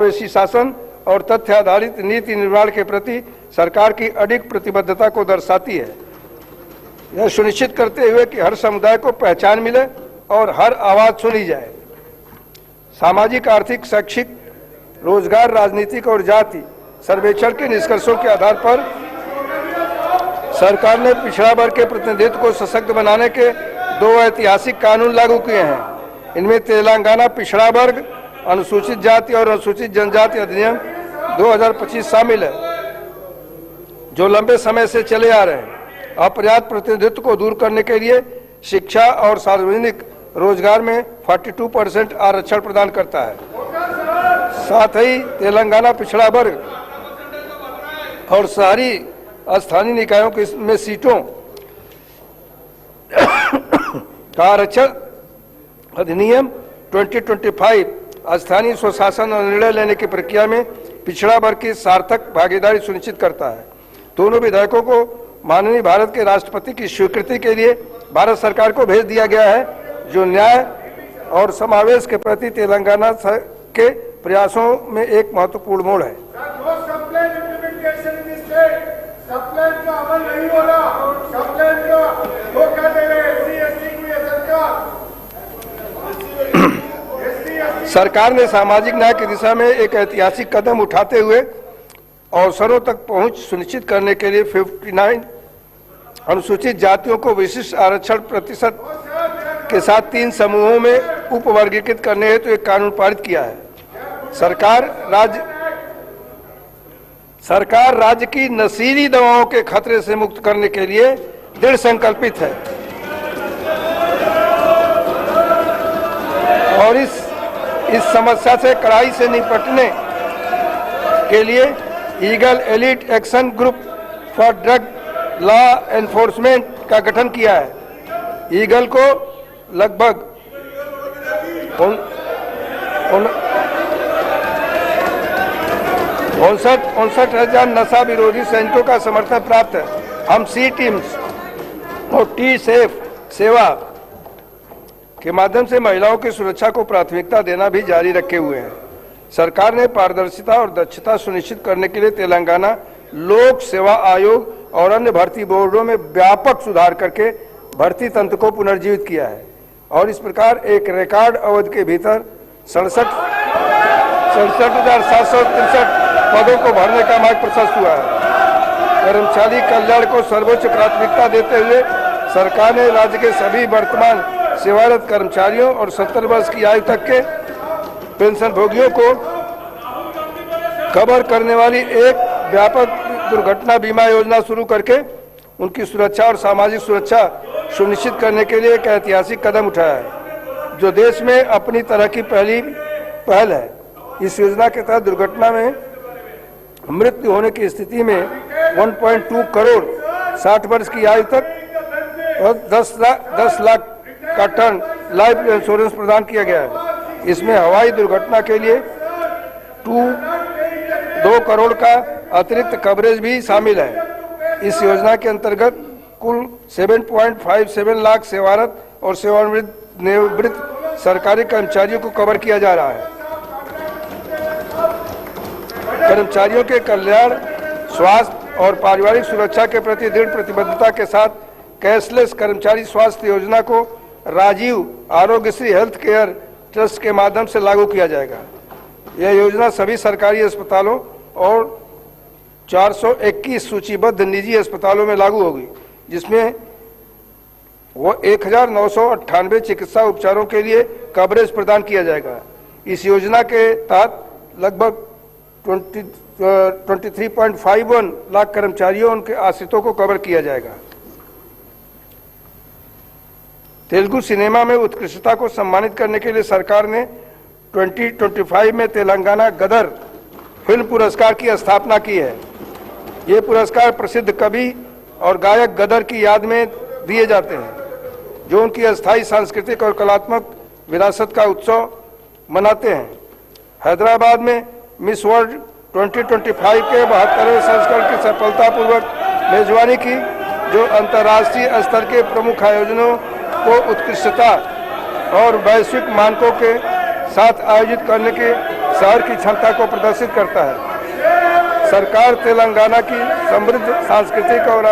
समावेशी शासन और तथ्य आधारित नीति निर्माण के प्रति सरकार की अडिग प्रतिबद्धता को दर्शाती है। यह सुनिश्चित करते हुए कि हर समुदाय को पहचान मिले और हर आवाज सुनी जाए। सामाजिक, आर्थिक, शैक्षिक, रोजगार, राजनीतिक और जाति सर्वेक्षण के निष्कर्षों के आधार पर सरकार ने पिछड़ा वर्ग के प्रतिनिधित्व को सशक्त बनाने के 2 ऐतिहासिक कानून लागू किए हैं। इनमें तेलंगाना पिछड़ा वर्ग, अनुसूचित जाति और अनुसूचित जनजाति अधिनियम 2025 शामिल है, जो लंबे समय से चले आ रहे हैं। अपर्याप्त प्रतिनिधित्व को दूर करने के लिए शिक्षा और सार्वजनिक रोजगार में 42% आरक्षण प्रदान करता है। साथ ही तेलंगाना पिछड़ा वर्ग और शहरी स्थानीय निकायों में सीटों का आरक्षण अधिनियम 2025 स्थानीय स्वशासन और निर्णय लेने की प्रक्रिया में पिछड़ा वर्ग की सार्थक भागीदारी सुनिश्चित करता है। दोनों विधेयकों को माननीय भारत के राष्ट्रपति की स्वीकृति के लिए भारत सरकार को भेज दिया गया है, जो न्याय और समावेश के प्रति तेलंगाना के प्रयासों में एक महत्वपूर्ण मोड़ है। सरकार ने सामाजिक न्याय की दिशा में एक ऐतिहासिक कदम उठाते हुए अवसरों तक पहुंच सुनिश्चित करने के लिए 59 अनुसूचित जातियों को विशिष्ट आरक्षण प्रतिशत के साथ 3 समूहों में उपवर्गीकृत करने हेतु एक कानून पारित किया है। सरकार राज्य की नशीली दवाओं के खतरे से मुक्त करने के लिए दृढ़ संकल्पित है और इस समस्या से कड़ाई से निपटने के लिए eagle elite action group for drug law enforcement का गठन किया है। ईगल को लगभग 59,000 नशा विरोधी सैनिकों का समर्थन प्राप्त है। हम सी टीम्स और टी सेफ सेवा के माध्यम से महिलाओं की सुरक्षा को प्राथमिकता देना भी जारी रखे हुए हैं। सरकार ने पारदर्शिता और दक्षता सुनिश्चित करने के लिए तेलंगाना लोक सेवा आयोग और अन्य भर्ती बोर्डों में व्यापक सुधार करके भर्ती तंत्र को पुनर्जीवित किया है और इस प्रकार एक रिकॉर्ड अवधि के भीतर 67,763 पदों को भरने का मार्ग प्रशस्त हुआ है। कर्मचारी कल्याण को सर्वोच्च प्राथमिकता देते हुए सरकार ने राज्य के सभी वर्तमान सेवारत कर्मचारियों और 70 वर्ष की आयु तक के पेंशन भोगियों को कवर करने वाली एक व्यापक दुर्घटना बीमा योजना शुरू करके उनकी सुरक्षा और सामाजिक सुरक्षा सुनिश्चित करने के लिए एक ऐतिहासिक कदम उठाया है, जो देश में अपनी तरह की पहल है। इस योजना के तहत दुर्घटना में मृत्यु होने की स्थिति में 1.2 करोड़ 60 वर्ष की आयु तक और 10 लाख का टर्म लाइफ इंश्योरेंस प्रदान किया गया है। इसमें हवाई दुर्घटना के लिए 2 करोड़ का अतिरिक्त कवरेज भी शामिल है। इस योजना के अंतर्गत कुल 7.57 लाख सेवारत और सेवानिवृत्त सरकारी कर्मचारियों को कवर किया जा रहा है। कर्मचारियों के कल्याण, स्वास्थ्य और पारिवारिक सुरक्षा के प्रति दृढ़ प्रतिबद्धता के साथ कैशलेस कर्मचारी स्वास्थ्य योजना को Rajiv Aarogyasri health care trust के माध्यम से लागू किया जाएगा। यह योजना सभी सरकारी अस्पतालों और 421 सूचीबद्ध निजी अस्पतालों में लागू होगी, जिसमें वो 1998 चिकित्सा उपचारों के लिए कवरेज प्रदान किया जाएगा। इस योजना के तहत लगभग 23.51 लाख कर्मचारियों उनके आश्रितों को कवर किया जाएगा। तेलुगु सिनेमा में उत्कृष्टता को सम्मानित करने के लिए सरकार ने 2025 में तेलंगाना गदर फिल्म पुरस्कार की स्थापना की है। ये पुरस्कार प्रसिद्ध कवि और गायक गदर की याद में दिए जाते हैं, जो उनकी अस्थायी सांस्कृतिक और कलात्मक विरासत का उत्सव मनाते हैं। हैदराबाद में मिस वर्ल्ड 2025 के 72वें संस्करण की सफलतापूर्वक मेजबानी की, जो अंतर्राष्ट्रीय स्तर के प्रमुख आयोजनों को उत्कृष्टता और वैश्विक मानकों के साथ आयोजित करने के शहर की क्षमता को प्रदर्शित करता है। सरकार तेलंगाना की समृद्ध सांस्कृतिक और